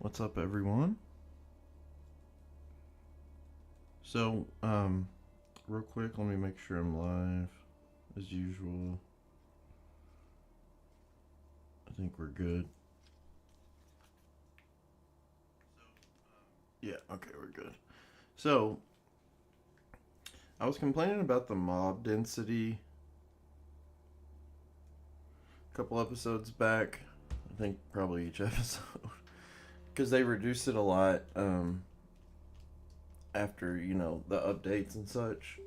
What's up, everyone? So, real quick, let me make sure I'm live as usual. I think we're good. Yeah, okay, we're good. So, I was complaining about the mob density a couple episodes back. I think probably each episode. Because they reduced it a lot after, the updates and such.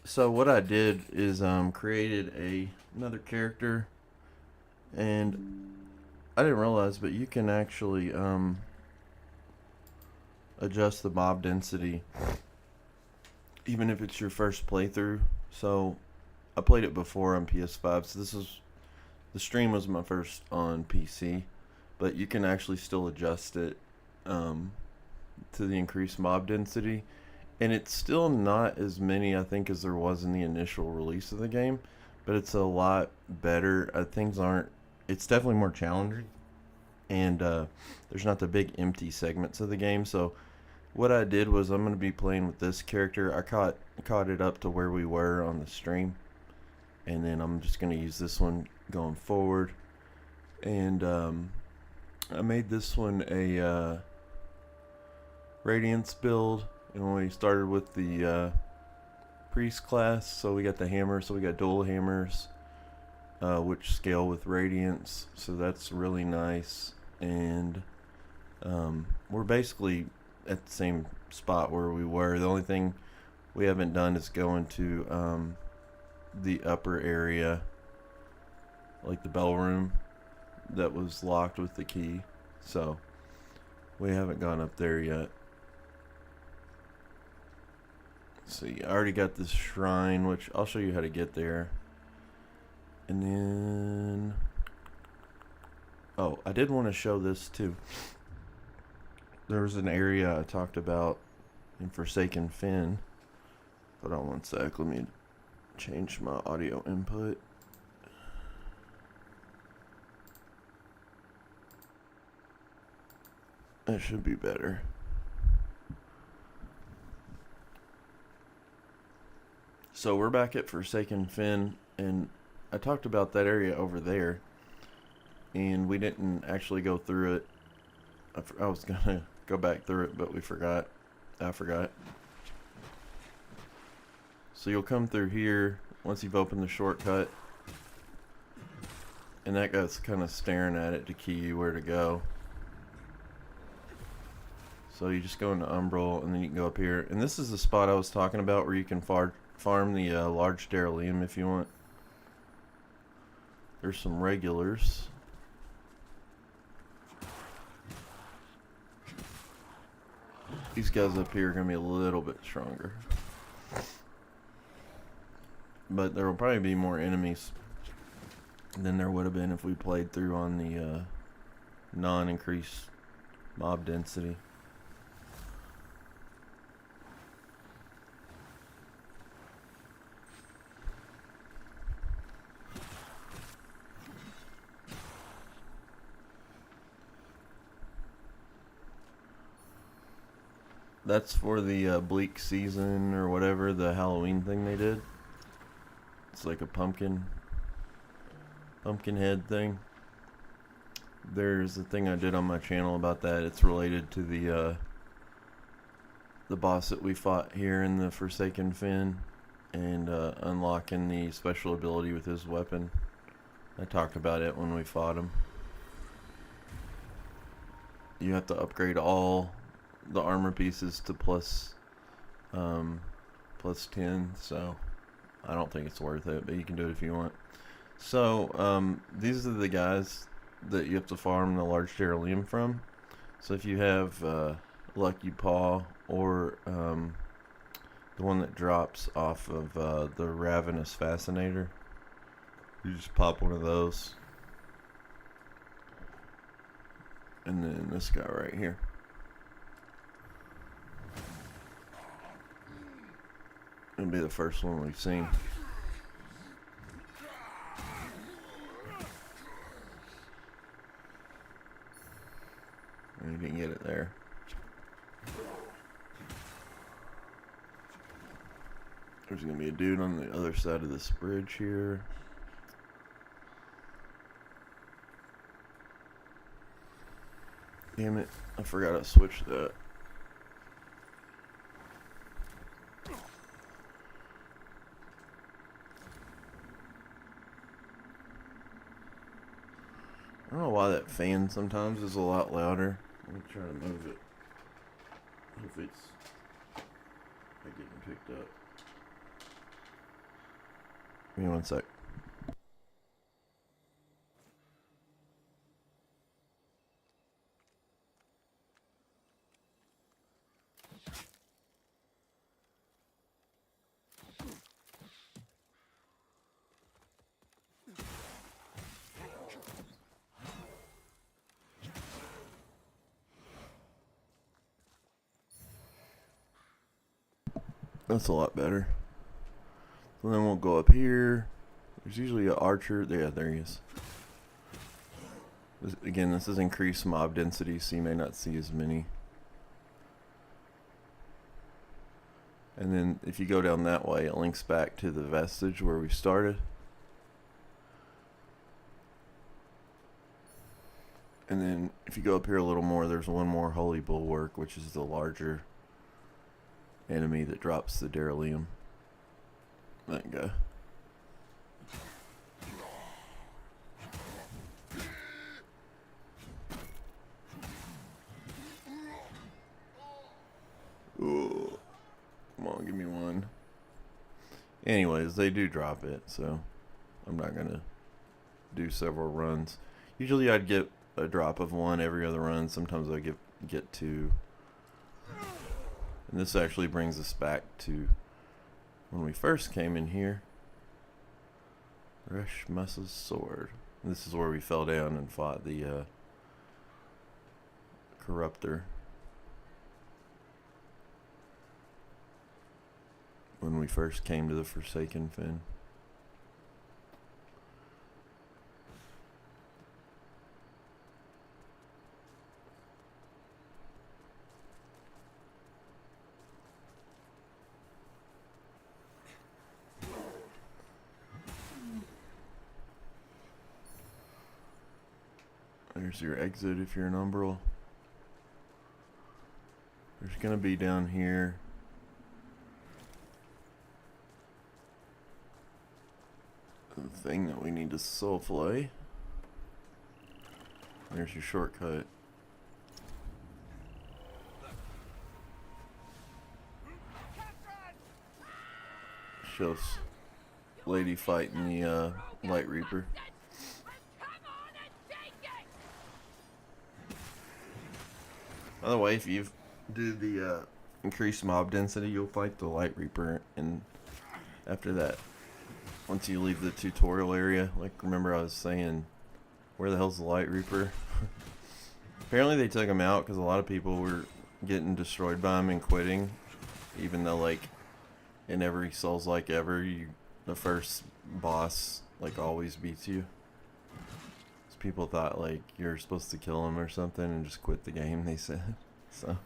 So what I did is created another character, and I didn't realize, but you can actually adjust the mob density even if it's your first playthrough. So I played it before on PS5, so the stream was my first on PC, but you can actually still adjust it to the increased mob density, and it's still not as many, I think, as there was in the initial release of the game, but it's a lot better. Things aren't. It's definitely more challenging, and there's not the big empty segments of the game. So what I did was I'm going to be playing with this character. I caught it up to where we were on the stream, and then I'm just going to use this one going forward. And I made this one a radiance build, and we started with the priest class. So we got the hammer, so we got dual hammers, which scale with radiance, so that's really nice. And we're basically at the same spot where we were. The only thing we haven't done is go into the upper area, like the bell room that was locked with the key, so we haven't gone up there yet. See, I already got this shrine, which I'll show you how to get there. And then, oh, I did want to show this too. There was an area I talked about in Forsaken Fen. Hold on one sec, let me change my audio input. That should be better. So we're back at Forsaken Fen, and I talked about that area over there, and we didn't actually go through it. I was gonna go back through it, but I forgot. So you'll come through here once you've opened the shortcut, and that guy's kind of staring at it to key you where to go. So you just go into Umbral, and then you can go up here. And this is the spot I was talking about where you can farm the large Derelium if you want. There's some regulars. These guys up here are going to be a little bit stronger. But there will probably be more enemies than there would have been if we played through on the non-increased mob density. That's for the bleak season or whatever, the Halloween thing they did. It's like a pumpkin head thing. There's a thing I did on my channel about that. It's related to the boss that we fought here in the Forsaken Fen, and unlocking the special ability with his weapon. I talked about it when we fought him. You have to upgrade all the armor pieces to plus 10, so I don't think it's worth it, but you can do it if you want. So these are the guys that you have to farm the large Derelium from. So if you have Lucky Paw, or the one that drops off of the Ravenous Fascinator, you just pop one of those. And then this guy right here. It'll be the first one we've seen. You didn't get it there. There's gonna be a dude on the other side of this bridge here. Damn it, I forgot to switch that. I don't know why that fan sometimes is a lot louder. Let me try to move it. If it's getting picked up. Give me 1 sec. That's a lot better. So then we'll go up here. There's usually an archer. Yeah, there he is. Again, this is increased mob density, so you may not see as many. And then if you go down that way, it links back to the vestige where we started. And then if you go up here a little more, there's one more holy bulwark, which is the larger enemy that drops the Derelium. That guy. Ooh. Come on, give me one. Anyways, they do drop it, so I'm not gonna do several runs. Usually I'd get a drop of one every other run. Sometimes I get two. And this actually brings us back to when we first came in here. Reshmus's sword. This is where we fell down and fought the corruptor. When we first came to the Forsaken Fen. There's your exit if you're an umbral. There's gonna be down here the thing that we need to soul flay. There's your shortcut. Shows lady fighting the Light Reaper. By the way, if you do the increased mob density, you'll fight the Light Reaper, and after that, once you leave the tutorial area, like remember I was saying, where the hell's the Light Reaper? Apparently they took him out because a lot of people were getting destroyed by him and quitting, even though like in every Souls-like ever, the first boss like always beats you. So people thought like you're supposed to kill him or something and just quit the game, they said. So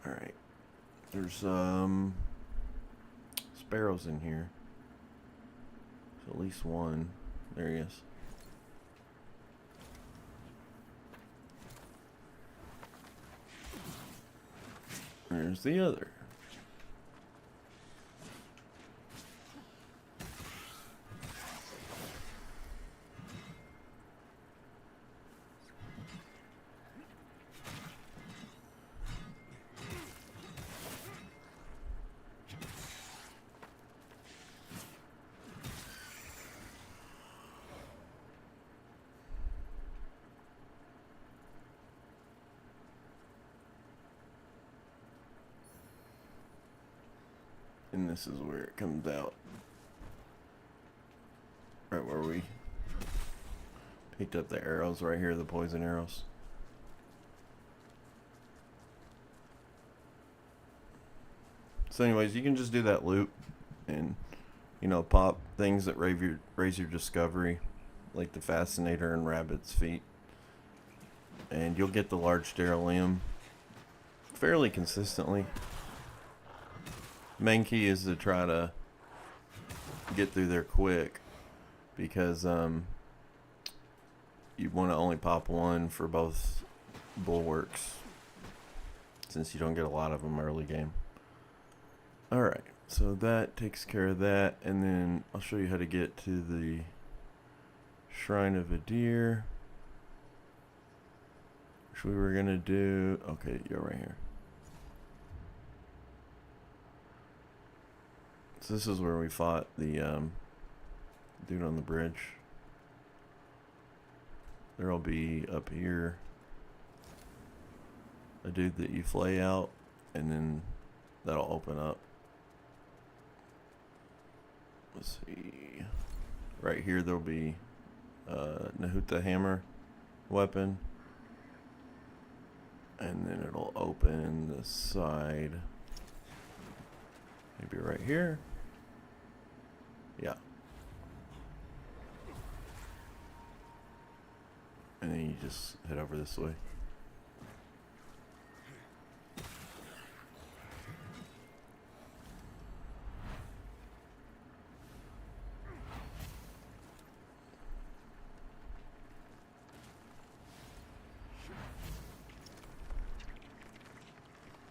alright. There's sparrows in here. There's at least one. There he is. There's the other. And this is where it comes out. Right where we picked up the arrows right here, the poison arrows. So anyways, you can just do that loop and, you know, pop things that raise your discovery, like the Fascinator and Rabbit's Feet. and you'll get the large sterolium fairly consistently. Main key is to try to get through there quick, because you want to only pop one for both bulwarks, since you don't get a lot of them early game. Alright, so that takes care of that, and then I'll show you how to get to the Shrine of Adir, which we were going to do. Okay, you're right here. So this is where we fought the dude on the bridge. There'll be up here a dude that you flay out, and then that'll open up. Let's see. Right here there'll be Nahuta hammer weapon, and then it'll open the side. Maybe right here. Yeah. And then you just head over this way.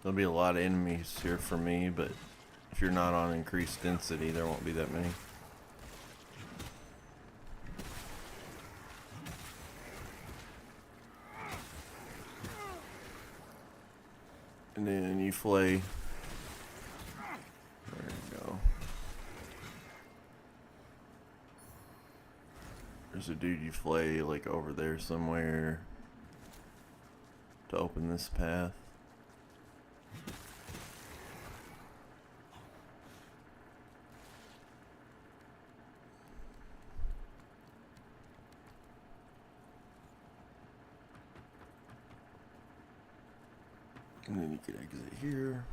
There'll be a lot of enemies here for me, but if you're not on increased density, there won't be that many. And then you flay. There you go. There's a dude you flay like over there somewhere to open this path. And then you can exit here.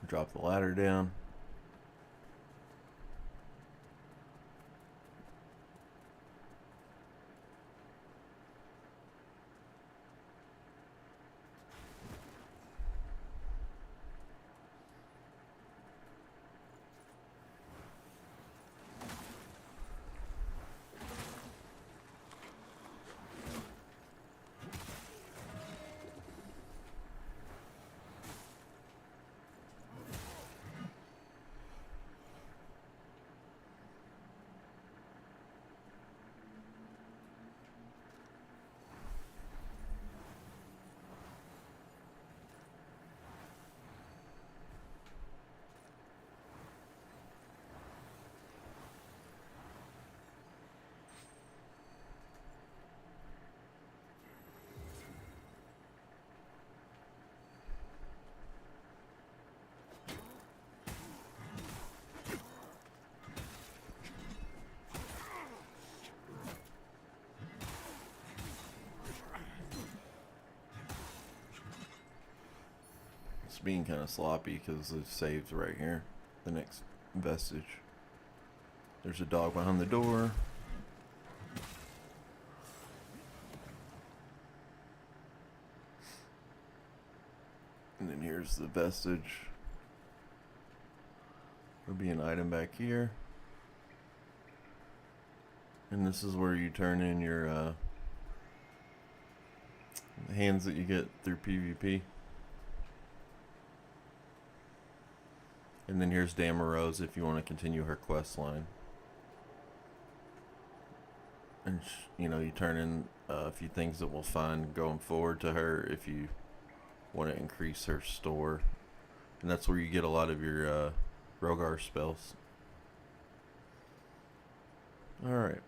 Drop the ladder down. It's being kind of sloppy because it saves right here. The next vestige. There's a dog behind the door. And then here's the vestige. There'll be an item back here. And this is where you turn in your hands that you get through PvP. And then here's Damarose if you want to continue her quest line. And you know, you turn in a few things that we'll find going forward to her if you want to increase her store. And that's where you get a lot of your Rogar spells. Alright.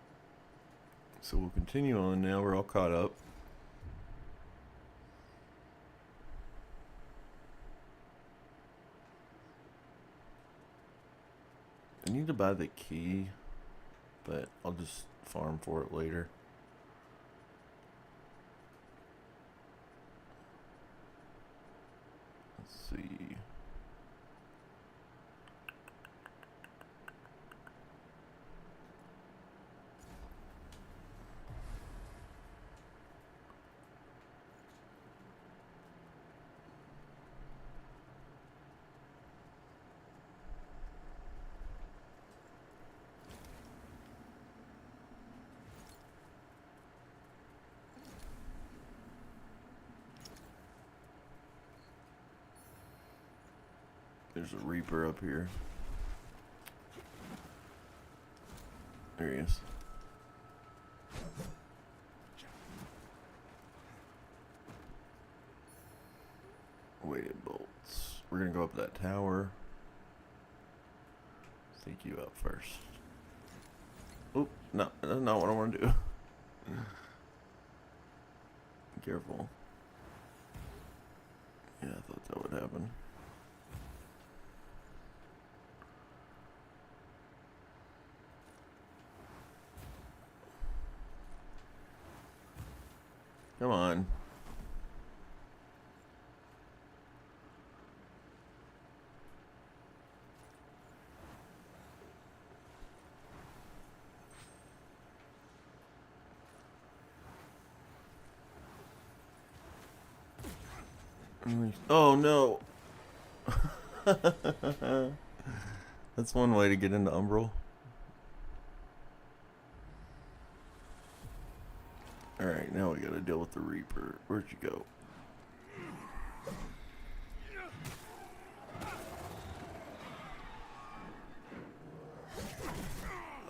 So we'll continue on now. We're all caught up. I need to buy the key, but I'll just farm for it later. Let's see. There's a Reaper up here. There he is. Weighted bolts. We're gonna go up that tower. Take you out first. Oop, no, that's not what I want to do. Be careful. Yeah, I thought that would happen. Come on. Oh no. That's one way to get into Umbral. Alright, now we gotta deal with the Reaper. Where'd you go?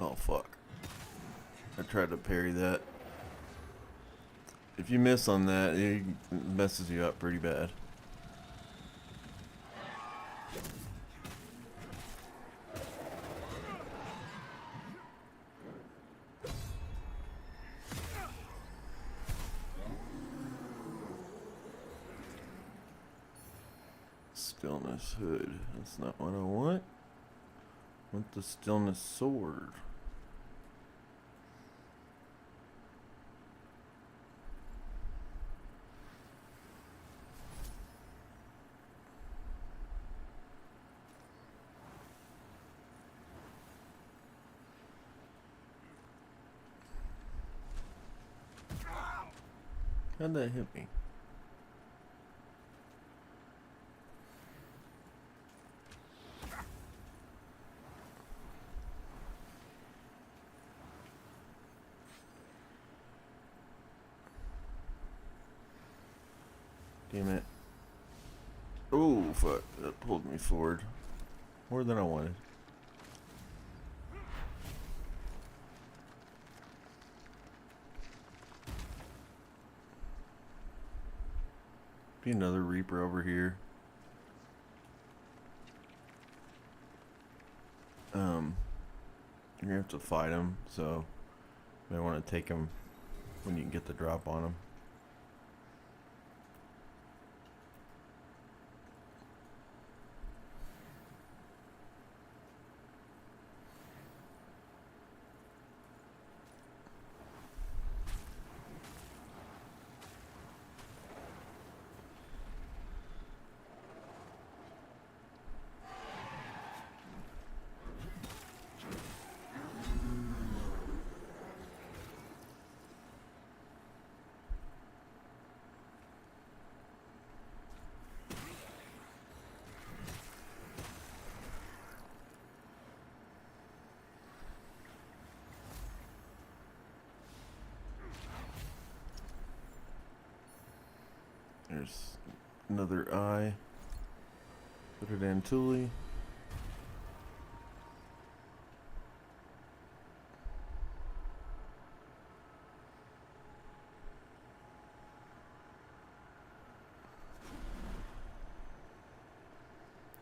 Oh fuck. I tried to parry that. If you miss on that, it messes you up pretty bad. Stillness hood. That's not what I want. I want the stillness sword. How'd that hit me? Damn it. Oh, fuck. That pulled me forward. More than I wanted. Be another Reaper over here. You're gonna have to fight him, so you may want to take him when you can get the drop on him. There's another eye. Put it in Thule.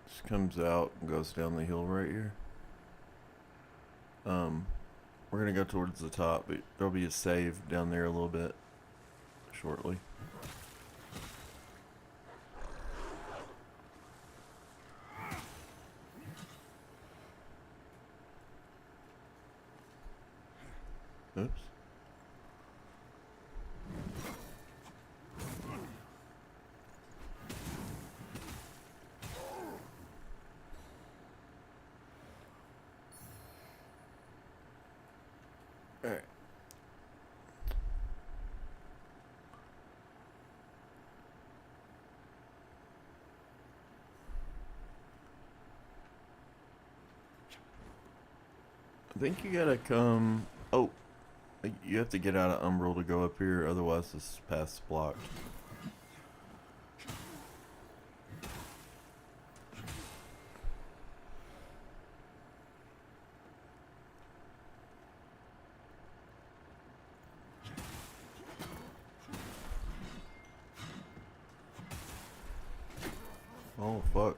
Just comes out and goes down the hill right here. We're gonna go towards the top, but there'll be a save down there a little bit shortly. Oops. All right. I think you gotta come. Oh, you have to get out of Umbral to go up here, otherwise this path's blocked. Oh, fuck.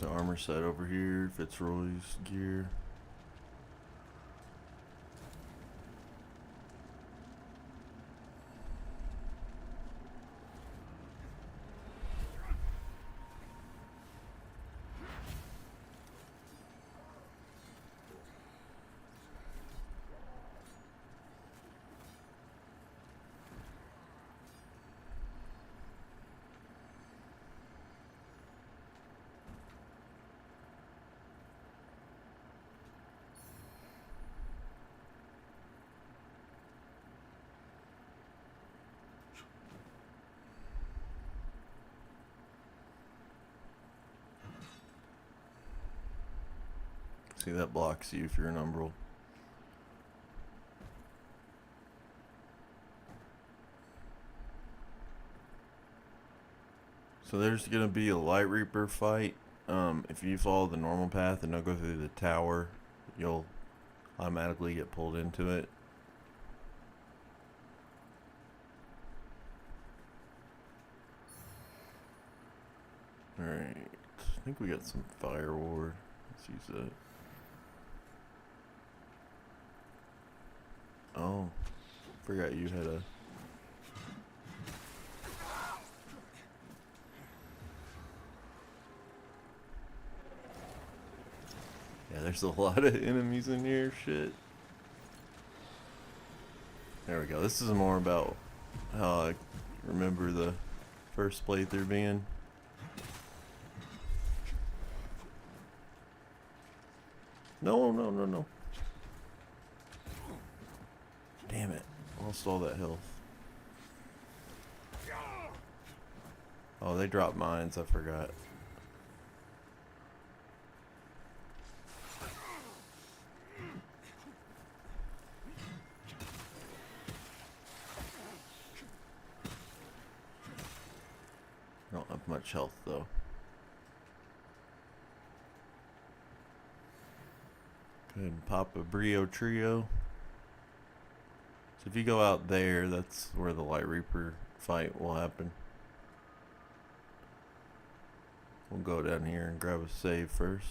The armor set over here, Fitzroy's gear. See, that blocks you if you're an umbral. So there's gonna be a Light Reaper fight. If you follow the normal path and don't go through the tower, you'll automatically get pulled into it. Alright, I think we got some Fire Ward. Let's use that. Oh, forgot you had a... Yeah, there's a lot of enemies in here, shit. There we go. This is more about how I remember the first playthrough being. No, no, no, no. Damn it. Lost all that health. Oh, they dropped mines. I forgot. I don't have much health, though. Go ahead and pop a Brio Trio. So if you go out there, that's where the Light Reaper fight will happen. We'll go down here and grab a save first.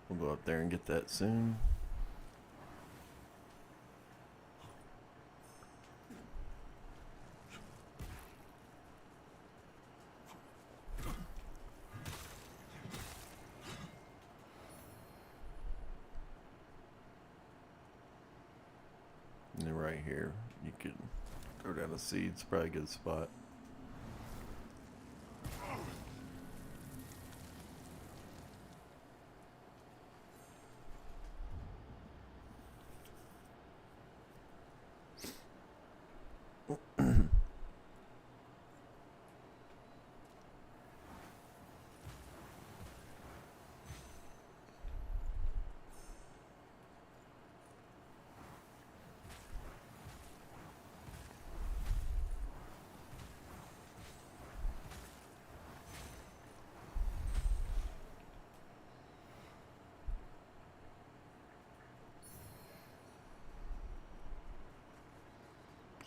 We'll go up there and get that soon. And then right here, you could throw down a seed. It's probably a good spot.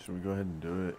Should we go ahead and do it?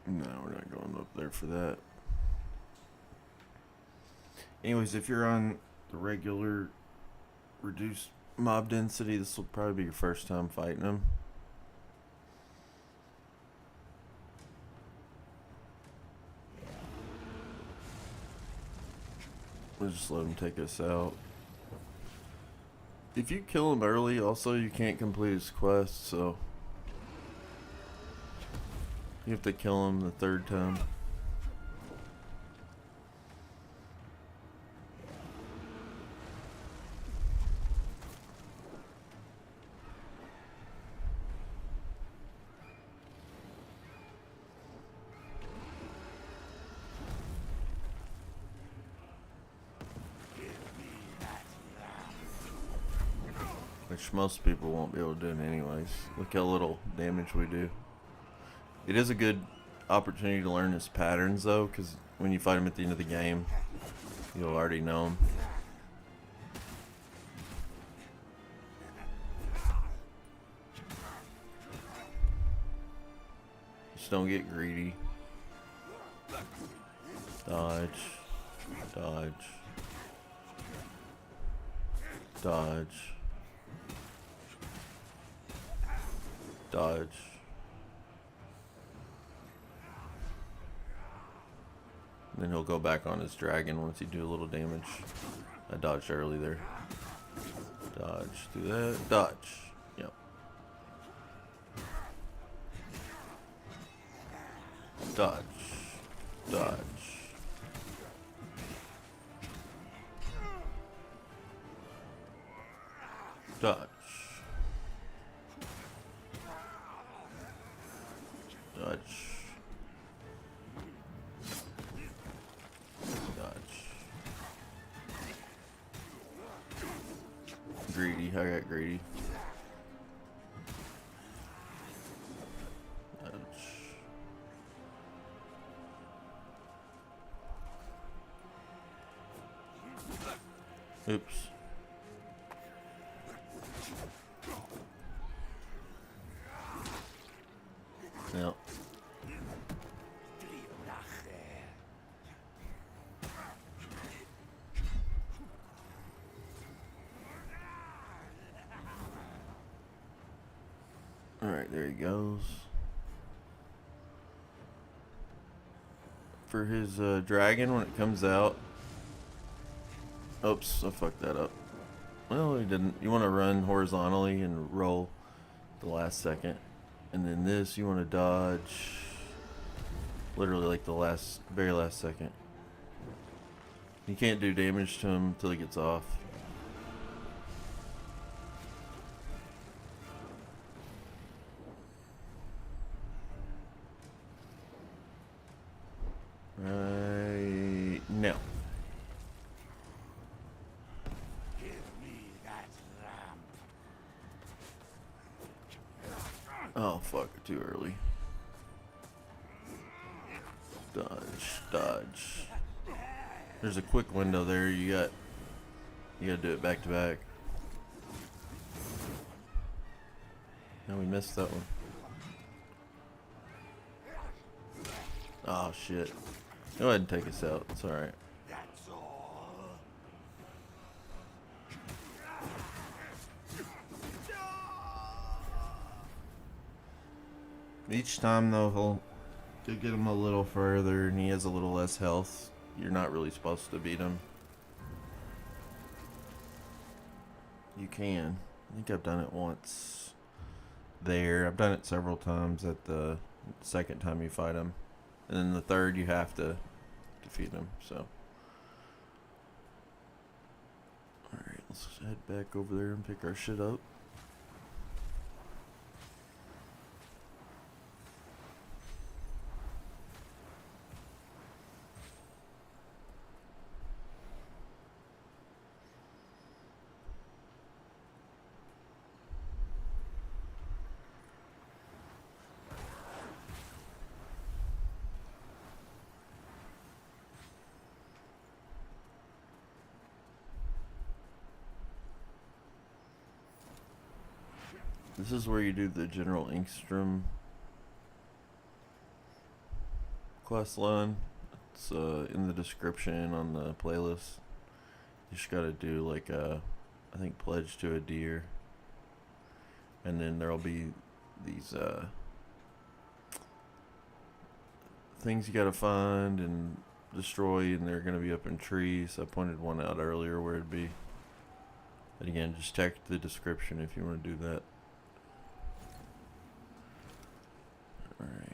No, we're not going up there for that. Anyways, if you're on the regular reduced mob density, this will probably be your first time fighting them. We'll just let him take us out. If you kill him early, also you can't complete his quest, so you have to kill him the third time. Which most people won't be able to do it anyways. Look how little damage we do. It is a good opportunity to learn his patterns though, because when you fight him at the end of the game, you'll already know him. Just don't get greedy. Dodge. Dodge. Dodge. Dodge. And then he'll go back on his dragon once you do a little damage. I dodged early there. Dodge. Do that. Dodge. Yep. Dodge. Dodge. Dodge. Dodge. Dodge. Greedy. I got greedy. Dodge. Oops. Yep. Alright, there he goes. For his dragon, when it comes out. Oops, I fucked that up. Well, he didn't. You want to run horizontally and roll the last second. And then this, you want to dodge literally like the very last second. You can't do damage to him until he gets off. Right now. Oh fuck, too early. Dodge, dodge. There's a quick window there, you gotta do it back to back. Now we missed that one. Oh shit. Go ahead and take us out, it's alright. Each time though, he'll get him a little further and he has a little less health. You're not really supposed to beat him. You can. I think I've done it once there. I've done it several times at the second time you fight him. And then the third you have to defeat him, so. Alright, let's head back over there and pick our shit up. This is where you do the General Inkstrom quest line. It's in the description on the playlist. You just gotta do like a, I think, pledge to a deer, and then there'll be these things you gotta find and destroy, and they're gonna be up in trees. I pointed one out earlier where it'd be. And again, just check the description if you want to do that. Alright.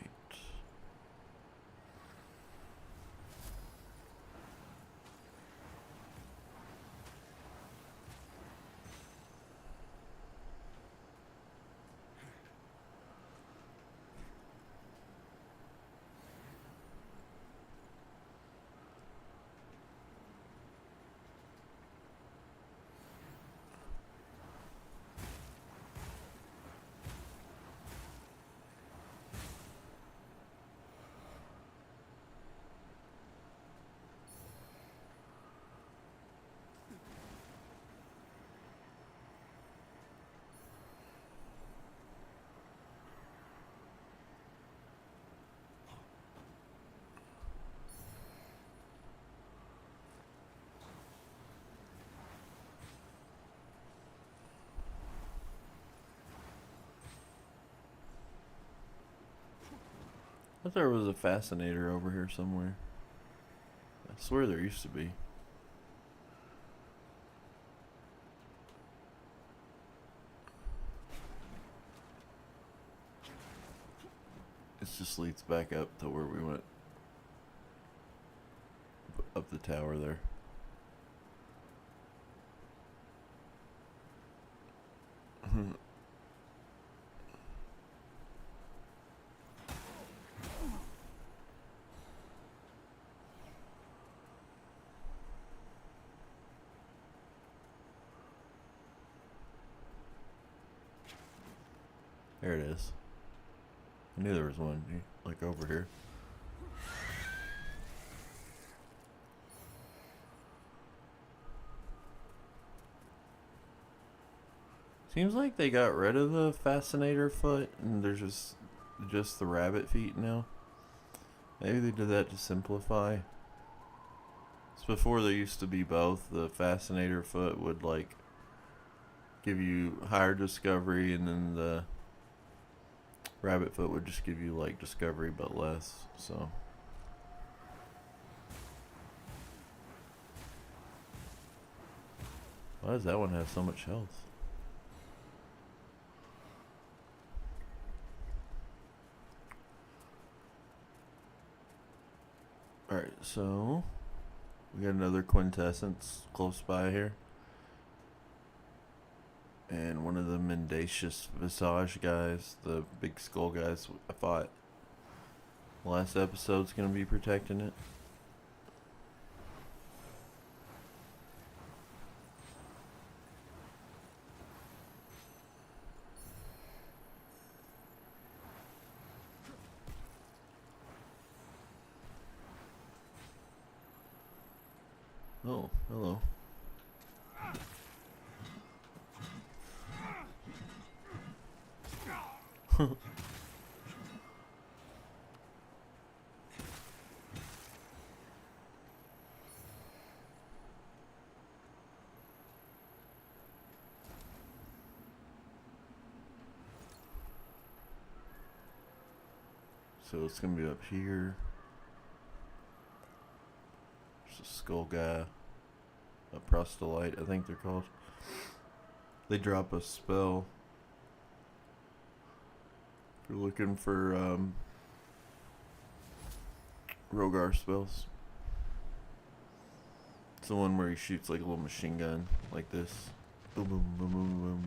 I thought there was a fascinator over here somewhere. I swear there used to be. It just leads back up to where we went. Up the tower there. There it is. I knew there was one, like over here. Seems like they got rid of the fascinator foot and there's just the rabbit feet now. Maybe they did that to simplify. So before there used to be both. The fascinator foot would like give you higher discovery, and then the rabbit foot would just give you like discovery but less. So why does that one have so much health? Alright, so we got another quintessence close by here. And one of the mendacious visage guys, the big skull guys I fought last episode's gonna be protecting it. Oh, hello. So it's gonna be up here. There's a skull guy. A proselyte, I think they're called. They drop a spell. If you're looking for Rogar spells. It's the one where he shoots like a little machine gun, like this. Boom, boom, boom, boom, boom.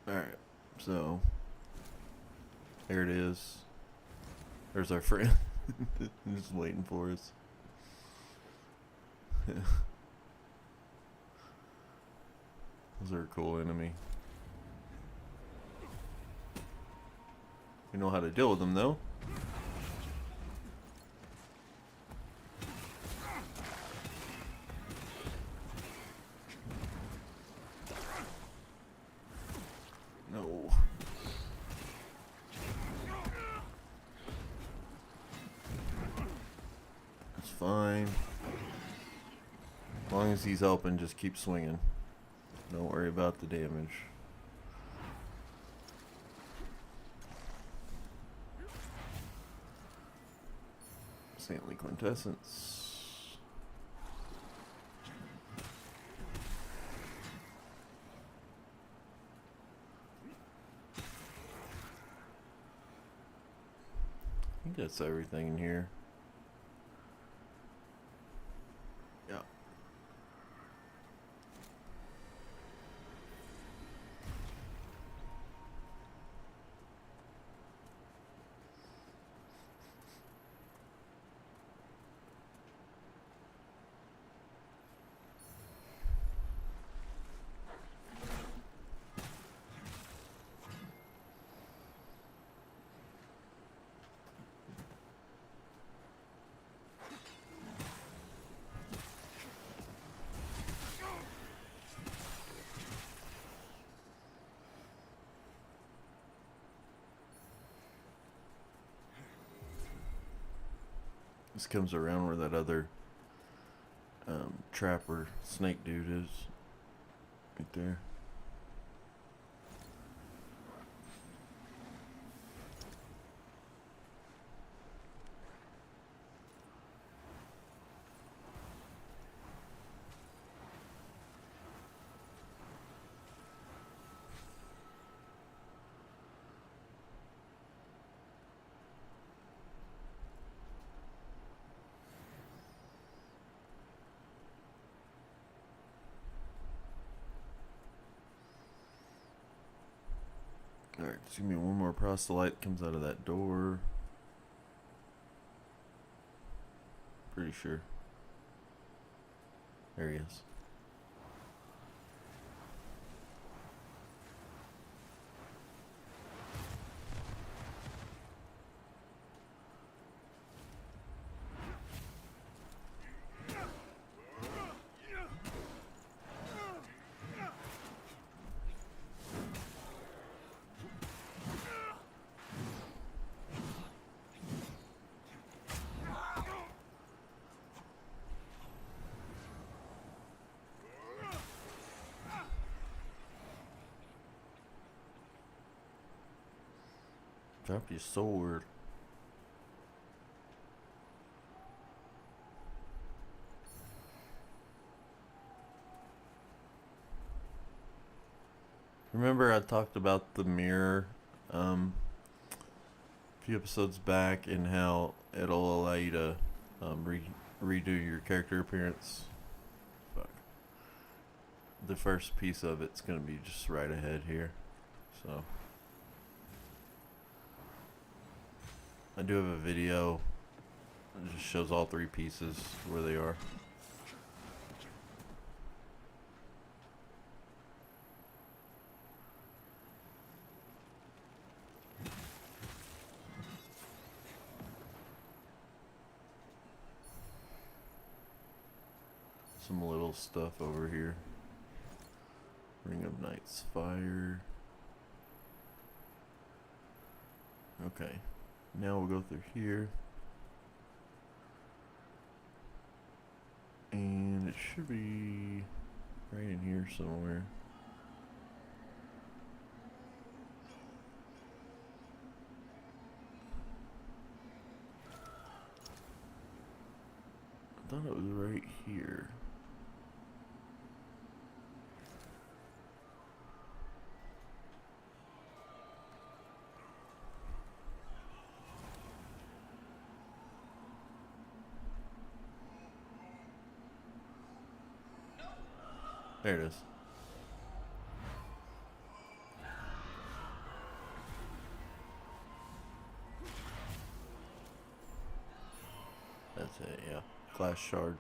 Alright, so there it is. There's our friend. Just waiting for us. Those are a cool enemy. We know how to deal with them though. No. It's fine. As long as he's helping, just keep swinging. Don't worry about the damage. Saintly Quintessence. I think that's everything in here. Yeah. This comes around where that other trapper snake dude is. Right there. Alright, just give me one more proselyte comes out of that door. Pretty sure. There he is. Drop your sword. Remember I talked about the mirror a few episodes back and how it'll allow you to redo your character appearance? Fuck. The first piece of it's going to be just right ahead here. So I do have a video that just shows all three pieces where they are. Some little stuff over here. Ring of Night's Fire. Okay. Now we'll go through here. And it should be right in here somewhere. I thought it was right here. There it is. That's it, yeah. Glass shard.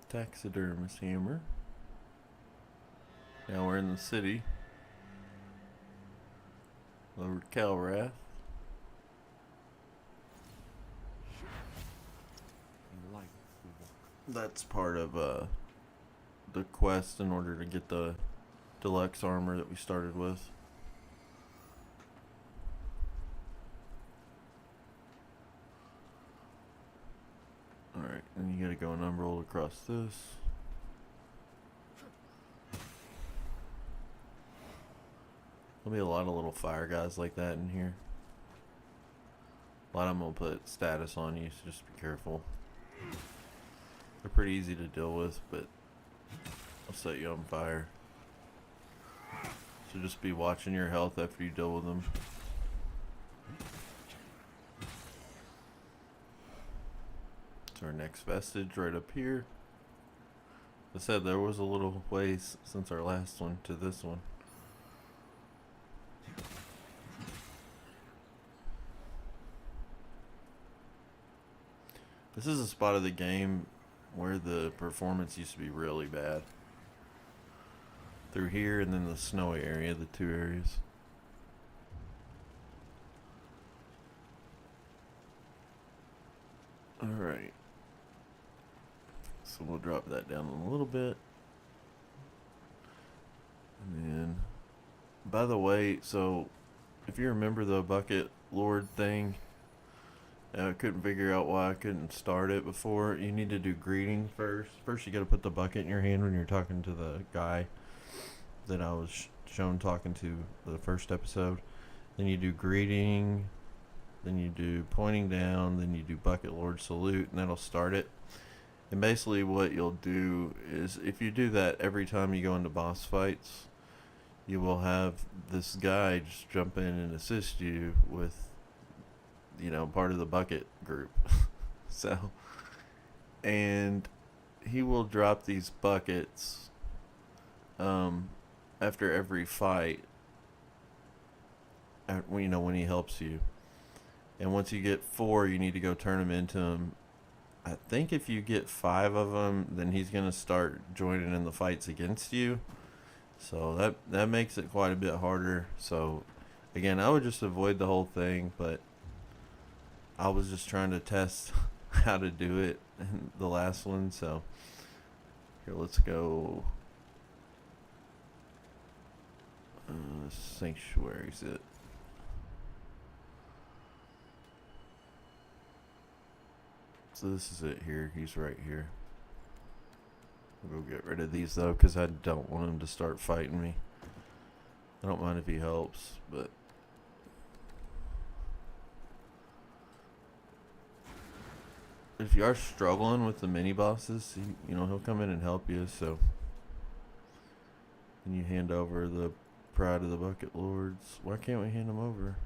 taxidermist hammer. Now we're in the city. Lord Calrath. That's part of the quest in order to get the deluxe armor that we started with. Alright, and you gotta go and unroll across this. There'll be a lot of little fire guys like that in here. A lot of them will put status on you, so just be careful. They're pretty easy to deal with, but I'll set you on fire. So just be watching your health after you deal with them. It's our next vestige right up here. As I said, there was a little ways since our last one to this one. This is a spot of the game where the performance used to be really bad. Through here and then the snowy area, the two areas. Alright. So we'll drop that down a little bit. And then, by the way, so if you remember the bucket lord thing, I couldn't figure out why I couldn't start it before. You need to do greeting first. First you got to put the bucket in your hand when you're talking to the guy that I was shown talking to the first episode. Then you do greeting. Then you do pointing down. Then you do bucket lord salute, and that'll start it. And basically what you'll do is, if you do that every time you go into boss fights, you will have this guy just jump in and assist you with, you know, part of the bucket group. So, and he will drop these buckets after every fight, you know, when he helps you. And once you get 4, you need to go turn them into him. I think if you get 5 of them, then he's going to start joining in the fights against you. So that makes it quite a bit harder. So again, I would just avoid the whole thing, but I was just trying to test how to do it in the last one. So here, let's go. Sanctuary's it. So this is it here. He's right here. We'll go get rid of these though, because I don't want him to start fighting me. I don't mind if he helps, but if you are struggling with the mini bosses, you know, he'll come in and help you. So, and you hand over the pride of the bucket lords. Why can't we hand them over?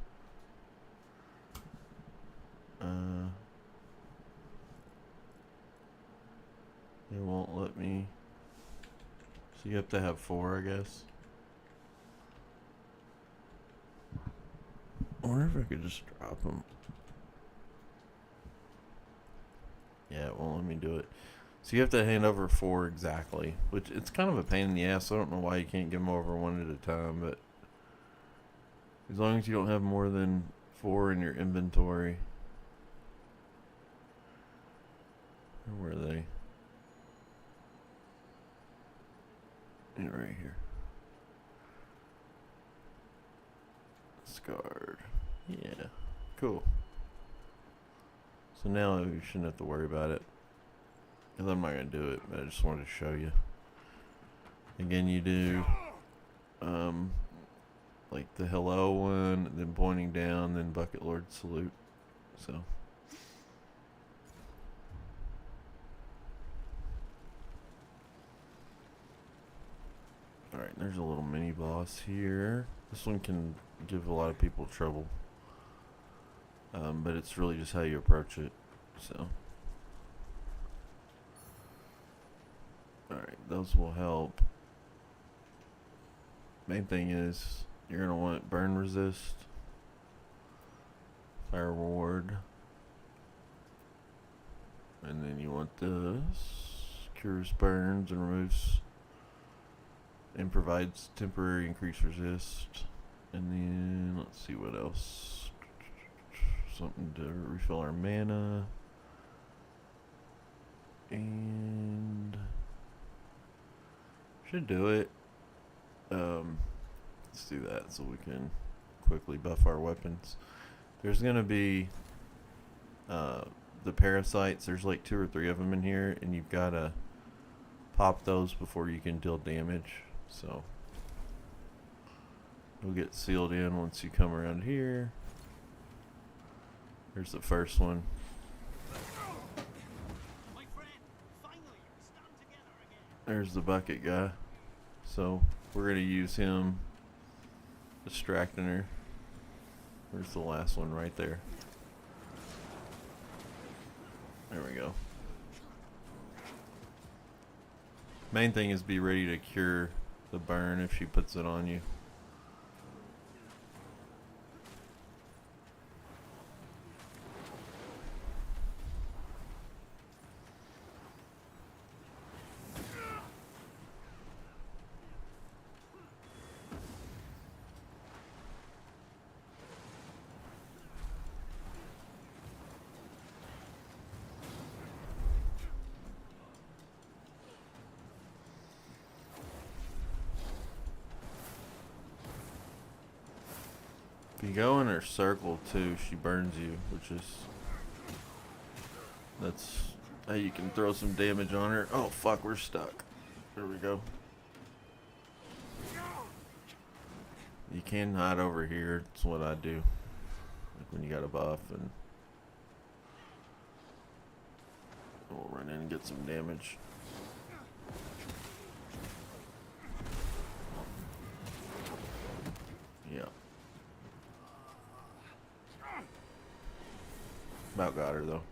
It won't let me. So you have to have 4, I guess. I wonder if I could just drop them. Yeah, it won't let me do it. So you have to hand over 4 exactly, which it's kind of a pain in the ass. I don't know why you can't give them over one at a time, but as long as you don't have more than 4 in your inventory. Where were they? Yeah, right here. Scarred. Yeah. Cool. So now you shouldn't have to worry about it. Because I'm not going to do it, but I just wanted to show you. Again, you do like the hello one, then pointing down, then bucket lord salute. So alright, there's a little mini boss here. This one can give a lot of people trouble. But it's really just how you approach it. So alright, those will help. Main thing is you're going to want burn resist, fire ward, and then you want this. Cures burns and removes and provides temporary increased resist. And then let's see what else. Something to refill our mana. And should do it. Let's do that so we can quickly buff our weapons. There's gonna be the parasites. There's like 2 or 3 of them in here, and you've gotta pop those before you can deal damage. So it'll get sealed in once you come around here. There's the first one. There's the bucket guy. So we're gonna use him distracting her. There's the last one right there. There we go. Main thing is be ready to cure the burn if she puts it on you. If you go in her circle too, she burns you, that's how you can throw some damage on her. Oh fuck, we're stuck. There we go. You can hide over here. It's what I do. Like when you got a buff, and we'll run in and get some damage. Yeah. About got her though.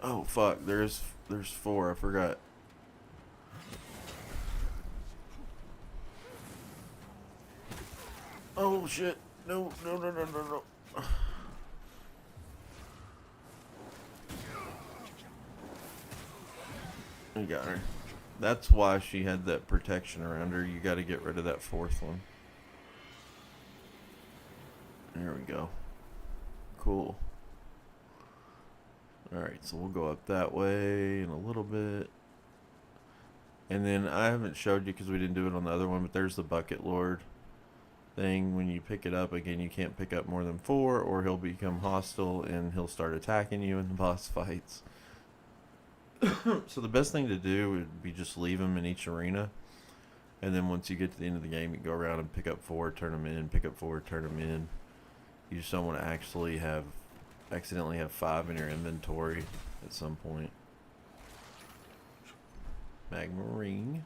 Oh fuck, there's 4, I forgot. Oh shit. No. We got her. That's why she had that protection around her. You got to get rid of that 4th one. There we go. Cool. Alright, so we'll go up that way in a little bit. And then I haven't showed you because we didn't do it on the other one, but there's the Bucket Lord thing. When you pick it up, again, you can't pick up more than 4 or he'll become hostile and he'll start attacking you in the boss fights. So the best thing to do would be just leave them in each arena. And then once you get to the end of the game, you go around and pick up 4, turn them in, pick up 4, turn them in. You just don't want to actually accidentally have 5 in your inventory at some point. Magma ring.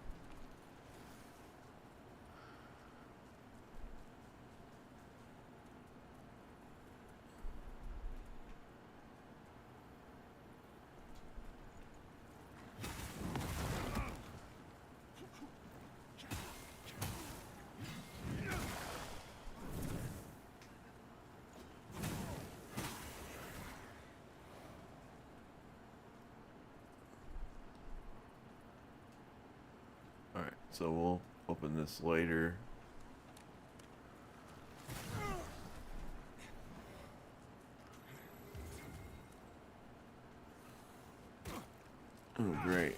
Alright, so we'll open this later. Oh, great.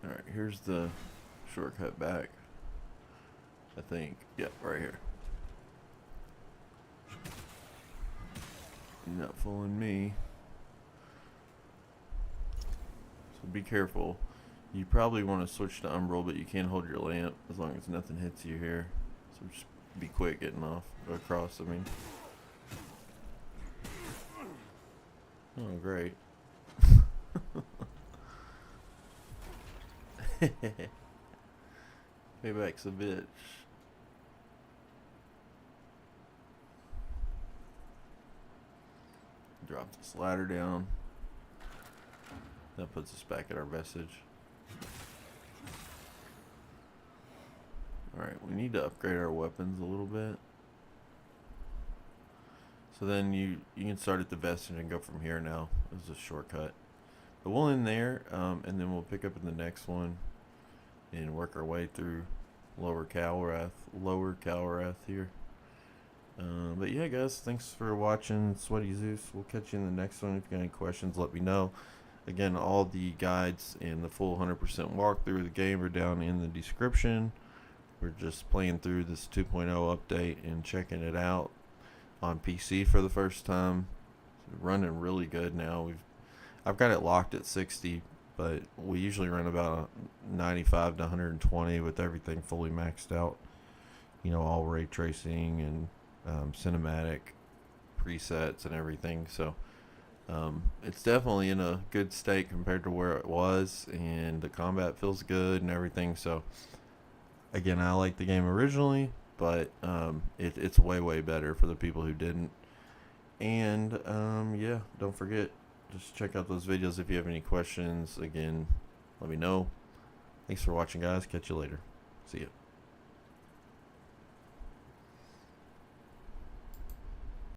Alright, here's the shortcut back. I think. Yep, right here. You're not fooling me. So be careful. You probably want to switch to Umbral, but you can't hold your lamp as long as nothing hits you here. So just be quick getting across, I mean. Oh, great. Payback's a bitch. Drop this ladder down. That puts us back at our vestige. Alright, we need to upgrade our weapons a little bit. So then you can start at the vestige and go from here now. This is a shortcut. But we'll end there, and then we'll pick up in the next one and work our way through Lower Calrath here. But yeah, guys, thanks for watching Sweaty Zeus. We'll catch you in the next one. If you got any questions, let me know. Again, all the guides and the full 100% walkthrough of the game are down in the description. We're just playing through this 2.0 update and checking it out on PC for the first time. It's running really good now. I've got it locked at 60, but we usually run about 95 to 120 with everything fully maxed out. You know, all ray tracing and cinematic presets and everything. So it's definitely in a good state compared to where it was, and the combat feels good and everything. So again, I like the game originally, but it's way better for the people who didn't. And yeah, don't forget, just check out those videos if you have any questions. Again, let me know. Thanks for watching, guys. Catch you later. See ya.